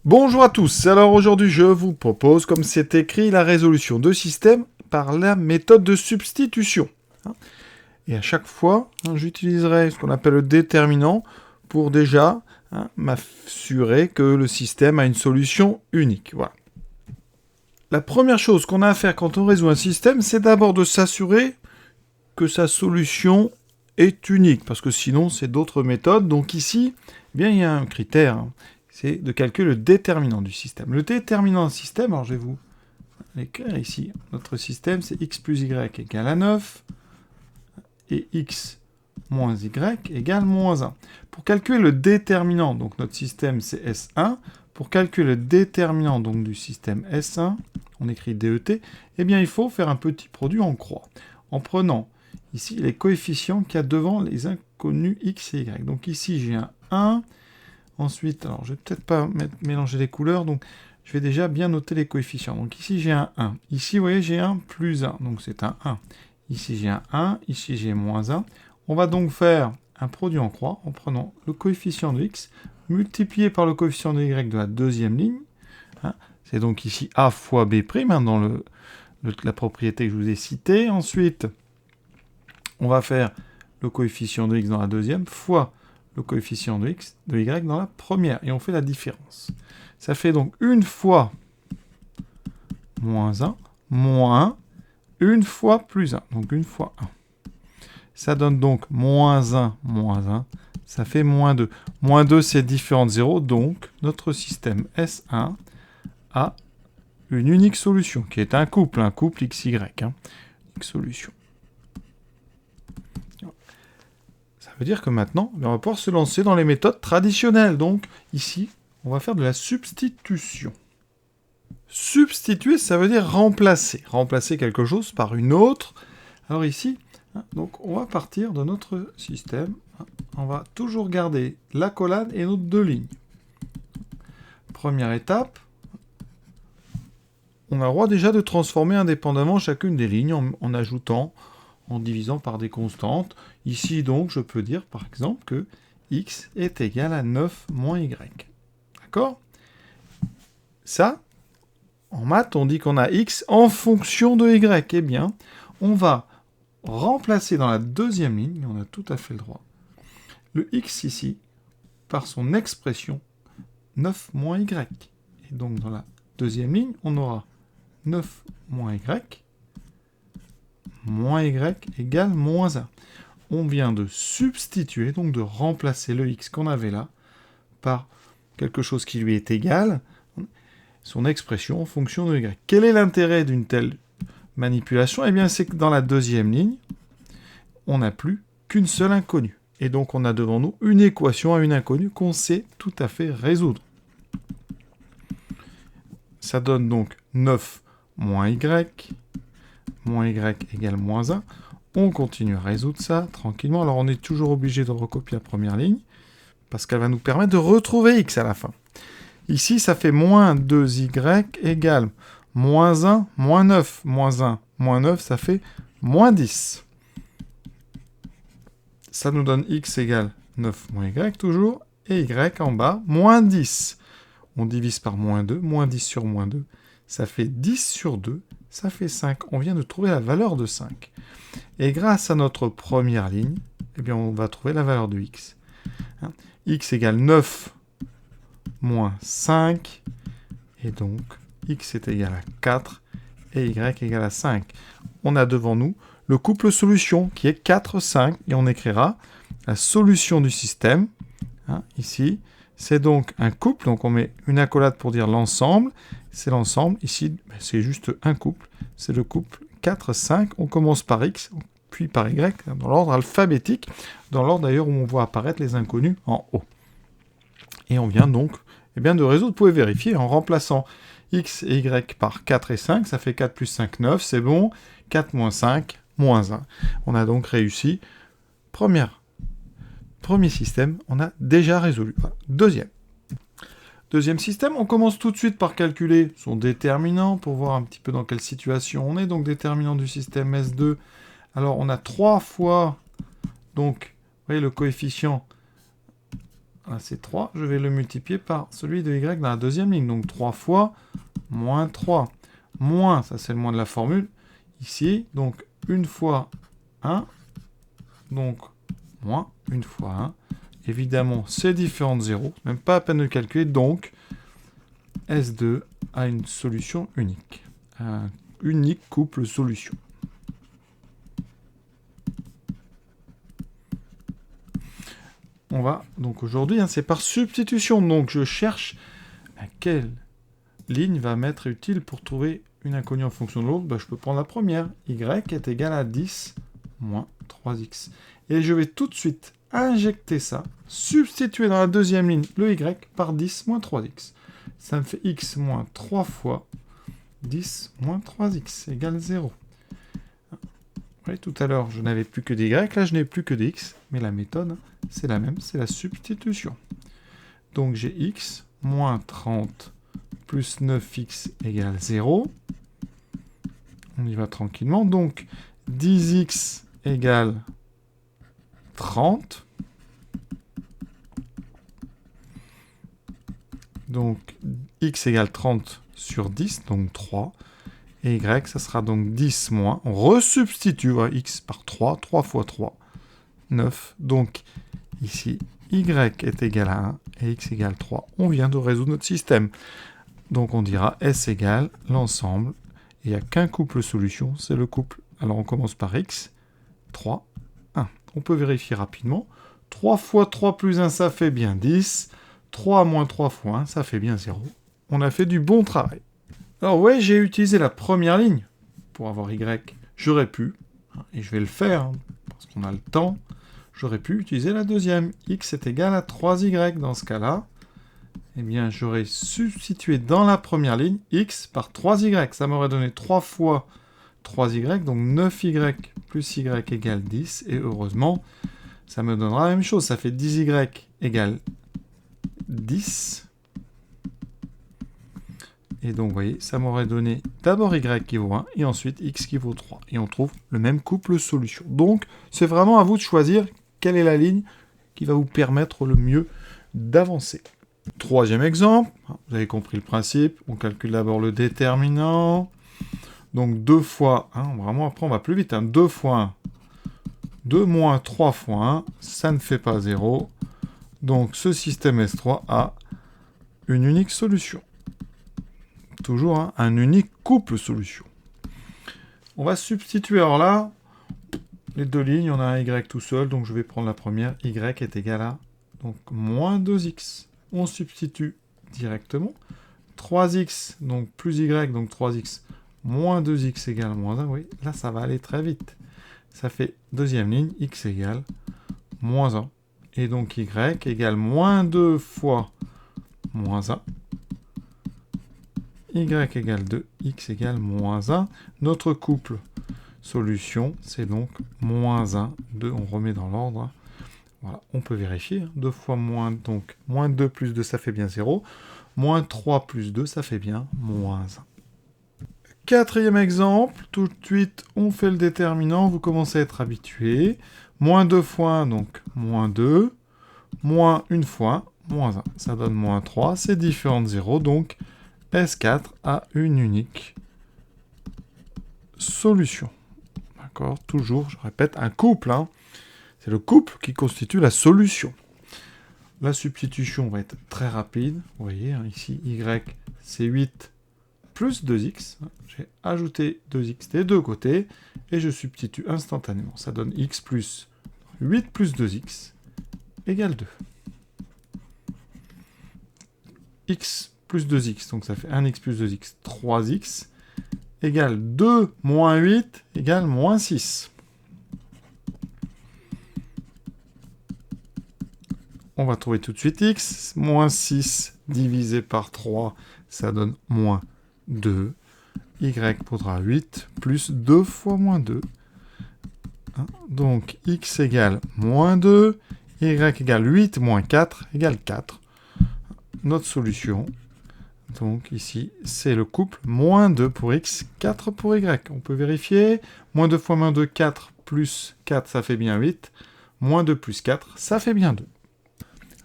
Bonjour à tous, alors aujourd'hui je vous propose, comme c'est écrit, la résolution de système par la méthode de substitution. Et à chaque fois, j'utiliserai ce qu'on appelle le déterminant pour déjà m'assurer que le système a une solution unique. Voilà. La première chose qu'on a à faire quand on résout un système, c'est d'abord de s'assurer que sa solution est unique, parce que sinon c'est d'autres méthodes. Donc ici, il y a un critère, c'est de calculer le déterminant du système. Le déterminant du système, alors je vais vous l'écrire ici. Notre système, c'est x plus y égale à 9 et x moins y égale moins 1. Pour calculer le déterminant, donc notre système c'est S1, pour calculer le déterminant donc, du système S1, on écrit DET, eh bien il faut faire un petit produit en croix, en prenant ici les coefficients qu'il y a devant les inconnus x et y. Donc ici j'ai un 1, ensuite, alors je vais peut-être pas mélanger les couleurs, donc je vais déjà bien noter les coefficients. Donc ici j'ai un 1, ici vous voyez j'ai un plus 1, donc c'est un 1. Ici j'ai un 1, ici j'ai moins 1. On va donc faire un produit en croix en prenant le coefficient de x multiplié par le coefficient de y de la deuxième ligne. C'est donc ici a fois b' dans la propriété que je vous ai citée. Ensuite, on va faire le coefficient de x dans la deuxième fois le coefficient de x, de y dans la première. Et on fait la différence. Ça fait donc une fois moins 1, moins une fois plus 1. Donc une fois 1. Ça donne donc moins 1, ça fait moins 2. Moins 2, c'est différent de 0, donc notre système S1 a une unique solution, qui est un couple XY. Unique solution. Ça veut dire que maintenant, on va pouvoir se lancer dans les méthodes traditionnelles. Donc ici, on va faire de la substitution. Substituer, ça veut dire remplacer. Remplacer quelque chose par une autre. Alors ici, donc on va partir de notre système. On va toujours garder l'accolade et nos deux lignes. Première étape, on a le droit déjà de transformer indépendamment chacune des lignes en ajoutant, en divisant par des constantes. Ici donc, je peux dire par exemple que x est égal à 9 moins y. D'accord ? Ça, en maths, on dit qu'on a x en fonction de y. Eh bien, on va remplacer dans la deuxième ligne, on a tout à fait le droit, le x ici par son expression 9 moins y. Et donc dans la deuxième ligne, on aura 9 moins y égale moins 1. On vient de substituer, donc de remplacer le x qu'on avait là par quelque chose qui lui est égal, son expression en fonction de y. Quel est l'intérêt d'une telle manipulation ? Eh bien, c'est que dans la deuxième ligne, on n'a plus qu'une seule inconnue. Et donc, on a devant nous une équation à une inconnue qu'on sait tout à fait résoudre. Ça donne donc 9 moins y égale moins 1. On continue à résoudre ça tranquillement. Alors, on est toujours obligé de recopier la première ligne, parce qu'elle va nous permettre de retrouver x à la fin. Ici, ça fait moins 2y égale moins 1, moins 9. Moins 1, moins 9, ça fait moins 10. Ça nous donne x égale 9 moins y toujours, et y en bas, moins 10. On divise par moins 2, moins 10 sur moins 2, ça fait 10 sur 2, ça fait 5. On vient de trouver la valeur de 5. Et grâce à notre première ligne, eh bien, on va trouver la valeur de x. X égale 9 moins 5, et donc x est égal à 4, et y égale à 5. On a devant nous le couple solution qui est 4, 5, et on écrira la solution du système, ici, c'est donc un couple, donc on met une accolade pour dire l'ensemble, c'est l'ensemble, ici c'est juste un couple, c'est le couple 4, 5, on commence par x, puis par y, dans l'ordre alphabétique, dans l'ordre d'ailleurs où on voit apparaître les inconnus en haut. Et on vient donc de résoudre, vous pouvez vérifier, en remplaçant x et y par 4 et 5, ça fait 4 plus 5, 9, c'est bon, 4 moins 5, moins 1. On a donc réussi, premier système, on a déjà résolu. Voilà. Deuxième système, on commence tout de suite par calculer son déterminant, pour voir un petit peu dans quelle situation on est, donc déterminant du système S2. Alors on a 3 fois, donc, vous voyez le coefficient, là c'est 3, je vais le multiplier par celui de y dans la deuxième ligne. Donc 3 fois moins 3. Moins, ça c'est le moins de la formule, ici. Donc 1 fois 1, donc moins 1 fois 1. Évidemment, c'est différent de 0, même pas à peine de calculer, donc S2 a une solution unique. Un unique couple solution. On va, donc aujourd'hui, c'est par substitution. Donc je cherche à quelle ligne va m'être utile pour trouver une inconnue en fonction de l'autre. Je peux prendre la première. Y est égal à 10 moins 3x. Et je vais tout de suite injecter ça, substituer dans la deuxième ligne le y par 10 moins 3x. Ça me fait x moins 3 fois 10 moins 3x égale 0. Oui, tout à l'heure, je n'avais plus que des y, là je n'ai plus que des x, mais la méthode, c'est la même, c'est la substitution. Donc j'ai x moins 30 plus 9x égale 0. On y va tranquillement. Donc 10x égale 30. Donc x égale 30 sur 10, donc 3. Et y, ça sera donc 10 moins. On resubstitue voilà, x par 3. 3 fois 3, 9. Donc ici, y est égal à 1 et x égale 3. On vient de résoudre notre système. Donc on dira S égale l'ensemble. Il n'y a qu'un couple solution, c'est le couple. Alors on commence par x. 3, 1. On peut vérifier rapidement. 3 fois 3 plus 1, ça fait bien 10. 3 moins 3 fois 1, ça fait bien 0. On a fait du bon travail. Alors ouais, j'ai utilisé la première ligne pour avoir y. J'aurais pu, et je vais le faire, parce qu'on a le temps, j'aurais pu utiliser la deuxième. X est égal à 3y. Dans ce cas-là, eh bien, j'aurais substitué dans la première ligne x par 3y. Ça m'aurait donné 3 fois 3y, donc 9y plus y égale 10. Et heureusement, ça me donnera la même chose. Ça fait 10y égale 10. Et donc, vous voyez, ça m'aurait donné d'abord y qui vaut 1 et ensuite x qui vaut 3. Et on trouve le même couple solution. Donc, c'est vraiment à vous de choisir quelle est la ligne qui va vous permettre le mieux d'avancer. Troisième exemple, vous avez compris le principe. On calcule d'abord le déterminant. Donc 2 fois 1, vraiment après on va plus vite. 2 fois 1, 2 moins 3 fois 1, ça ne fait pas 0. Donc ce système S3 a une unique solution. Toujours un unique couple solution. On va substituer, alors là, les deux lignes, on a un y tout seul, donc je vais prendre la première. Y est égal à donc, moins 2x. On substitue directement. 3x, donc plus y, donc 3x, moins 2x égale moins 1. Oui, là, ça va aller très vite. Ça fait deuxième ligne, x égale moins 1. Et donc y égale moins 2 fois moins 1. Y égale 2, x égale moins 1. Notre couple solution, c'est donc moins 1, 2. On remet dans l'ordre. Voilà, on peut vérifier. 2 fois moins, donc moins 2 plus 2, ça fait bien 0. Moins 3 plus 2, ça fait bien moins 1. Quatrième exemple, tout de suite, on fait le déterminant. Vous commencez à être habitué. Moins 2 fois 1, donc moins 2. Moins 1 fois 1, moins 1. Ça donne moins 3. C'est différent de 0, donc S4 a une unique solution. D'accord? Toujours, je répète, un couple. C'est le couple qui constitue la solution. La substitution va être très rapide. Vous voyez, ici, y, c'est 8 plus 2x. J'ai ajouté 2x des deux côtés et je substitue instantanément. Ça donne x plus 8 plus 2x égale 2. X plus 2x, donc ça fait 1x plus 2x, 3x, égale 2 moins 8 égale moins 6. On va trouver tout de suite x, moins 6 divisé par 3, ça donne moins 2. Y vaudra 8 plus 2 fois moins 2. Donc x égale moins 2, y égale 8 moins 4 égale 4. Notre solution, donc ici, c'est le couple moins 2 pour x, 4 pour y. On peut vérifier. Moins 2 fois moins 2, 4 plus 4, ça fait bien 8. Moins 2 plus 4, ça fait bien 2.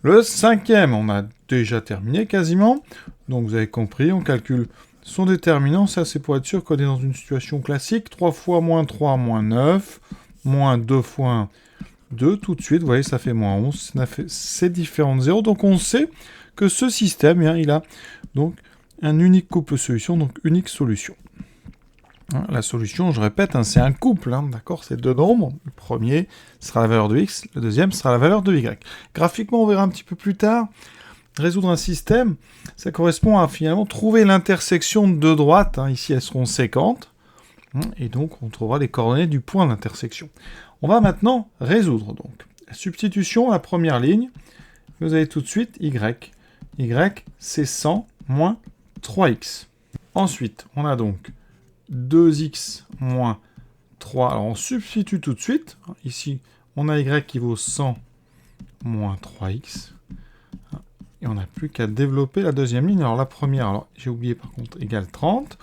Le cinquième, on a déjà terminé quasiment. Donc vous avez compris, on calcule son déterminant. Ça, c'est pour être sûr qu'on est dans une situation classique. 3 fois moins 3, moins 9. Moins 2 fois 1, 2. Tout de suite, vous voyez, ça fait moins 11. Ça fait ces différentes zéros. Donc on sait que ce système, il a donc un unique couple solution, donc unique solution. La solution, je répète, c'est un couple, d'accord, c'est deux nombres. Le premier sera la valeur de x, le deuxième sera la valeur de y. Graphiquement, on verra un petit peu plus tard. Résoudre un système, ça correspond à finalement trouver l'intersection de deux droites. Ici, elles seront séquentes. Et donc, on trouvera les coordonnées du point d'intersection. On va maintenant résoudre, donc. La substitution, la première ligne, vous avez tout de suite y. Y, c'est 100 moins 3x. Ensuite, on a donc 2x moins 3. Alors, on substitue tout de suite. Ici, on a y qui vaut 100 moins 3x. Et on n'a plus qu'à développer la deuxième ligne. Alors, la première, alors j'ai oublié par contre, égale 30.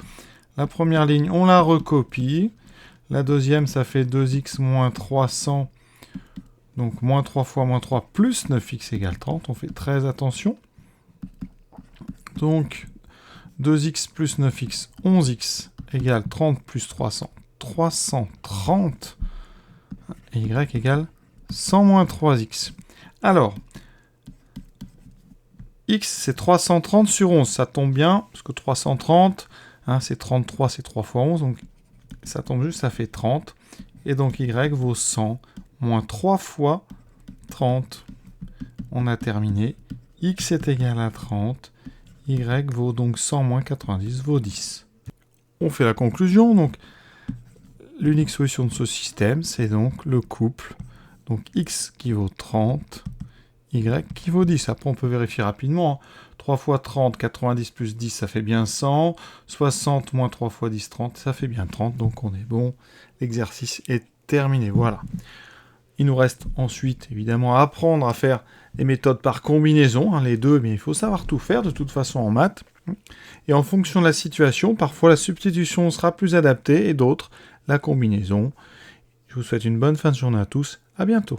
La première ligne, on la recopie. La deuxième, ça fait 2x moins 300. Donc, moins 3 fois moins 3 plus 9x égale 30. On fait très attention. Donc, 2x plus 9x, 11x égale 30 plus 300, 330. Et y égale 100 moins 3x. Alors, x, c'est 330 sur 11. Ça tombe bien, parce que 330, c'est 33, c'est 3 fois 11. Donc, ça tombe juste, ça fait 30. Et donc, y vaut 100 moins 3 fois 30. On a terminé. X est égal à 30. Y vaut donc 100 moins 90, vaut 10. On fait la conclusion. Donc, l'unique solution de ce système, c'est donc le couple. Donc, x qui vaut 30, y qui vaut 10. Après, on peut vérifier rapidement. 3 fois 30, 90 plus 10, ça fait bien 100. 60 moins 3 fois 10, 30, ça fait bien 30. Donc, on est bon. L'exercice est terminé. Voilà. Il nous reste ensuite, évidemment, à apprendre à faire les méthodes par combinaison. Les deux, mais il faut savoir tout faire, de toute façon, en maths. Et en fonction de la situation, parfois la substitution sera plus adaptée et d'autres, la combinaison. Je vous souhaite une bonne fin de journée à tous. À bientôt.